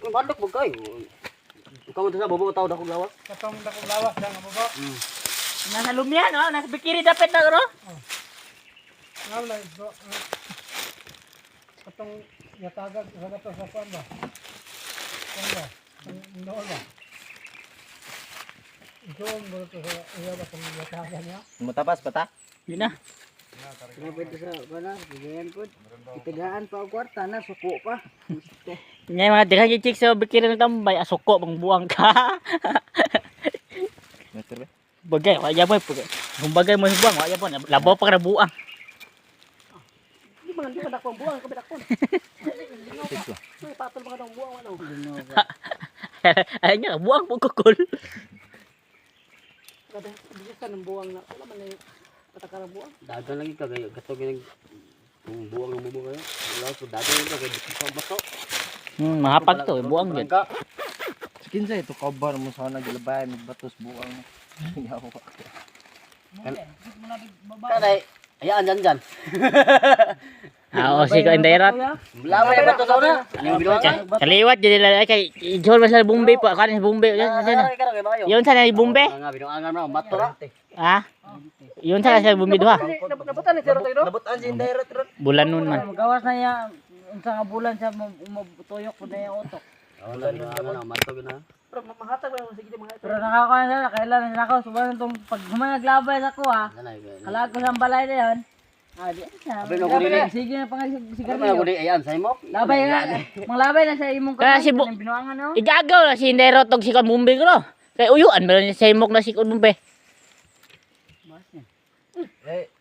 Bandok mo kayo. Ikaw mo sa bobo tao dakong lawas. Katong dakong lawas lang ang bobo. Nasa lumyan, oh. Nasa bikiri dapat na, bro. Wala bro. Katong yatagag sa gato sa kuan ba? Kuan ba? Noon ba? Doon mo to sa iya ba kung yatagan niya? Mutapas pa ta? Yun na. Pwede sa bana, bigyan ko. Itigaan pa ang kwarta na suko pa. Ngayon mga dirhan yung chicks sa bikiri ng tambay, asuko, bang buwang ka. Meter ba? Bagay, wala mo. Kung bagay mo yung buwang, wala mo. Labaw pa ka na buwang. Di ba hindi ka dakong buwang kabit ako. Ito. May patol mga dakong buwang ano. Ayun nga, buwang po kukul. Kada bisa ng buwang na wala man yung patakarang buwang. Dagan lagi ka kayo gato ginag buwang ng bubo kayo. Wala so dagan lang kay dito bato. Mahapag to, buwang yun. Kinsa ito cover mo sana gilabay mig batos buang. Kanay, ayaan dyan. Oo, si ko indirect. Lama na bato sa una. Ano yung binuha ka? Kaliwat, dyan nila, kay John sa Bombay po. Kanin sa Bombay. Yun sa na Bombay. Nga binuangan mo, bato ra. Ha? Yun sa Bombay doha. Nabutan ni Zero Toyo. Nabutan si indirect ron. Bulan nun man. Gawas na niya, unsa nga bulan siya tuyok po na yung utok. Wala binuangan, mato gina. Pero mahatag ba sige mga ito. Pero nakakakuha na siya, kailan na ako, subaran itong pag humanag-labay sa ko ha, halag ko sa balay na yun. Ah, di siya. Abi, naguri. Sige na pang Ano sigarilyo. gudi ayan sa imo? Labay na, manglabay na sa imong Kaya si kanang binuangan no. Igagaw na si Indero tog si Kon Bombay ko no. Kaya uyuan meron niya sa imok na si Kon Bombay.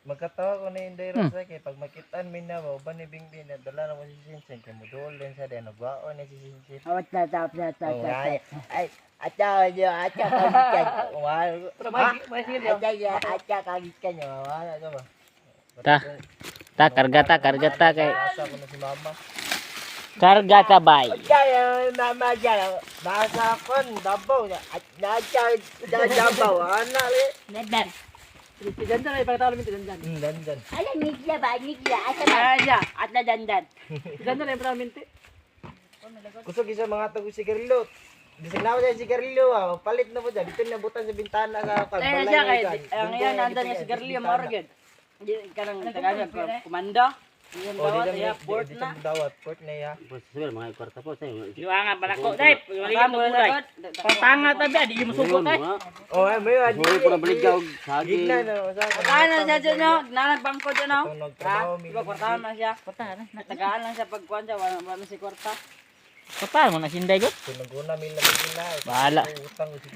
Magkatawa ko ni indirect sa kay pag makitaan mi na ba ni Bingbing na dala na mo si Sinsen kay modol din sa den nagbaon ni si Sinsen. Awat na tap. Ay, acha kagikan. Wala. Pero may sige diyo. Acha kagikan yo. Wala to ba? Karga ta kay Asa ko na si mama. karga ta bay. Kaya mama dyan. Nasa kon dabaw na. At nacha dabaw ana le. Nedan. Dandan ay pagkatalo mi dandan. Dandan. Ay ngigya asa ba? Ay at na dandan. Dandan ay pagkatalo mi. Kusog isa mga tag sigarilyo. Bisag na sa sigarilyo palit na po dyan. Dito na butan sa bintana sa Ay siya kay ngayon nandan nga sigarilyo morgan. Di kanang tagaan komando. Yan dawat ya port na. Dawat port na ya. Siguro mga kwarta po sa iyo. Yuangan pala ko dai. Wala mo na. Patanga ta ba di mo sugot ay. Oh, ay may adi. Siguro pala balik daw sagi. Gigna na sa. Tagaan na siya dyan no, nanag bangko dyan no. Nagtrabaho mi. Diba kwartahan na siya. Tagaan lang siya pagkuhan siya, wala si kwarta. Paano mo na sinday ko? Tinaguna mi lang nila. Bahala. Utang ko sigarilyo.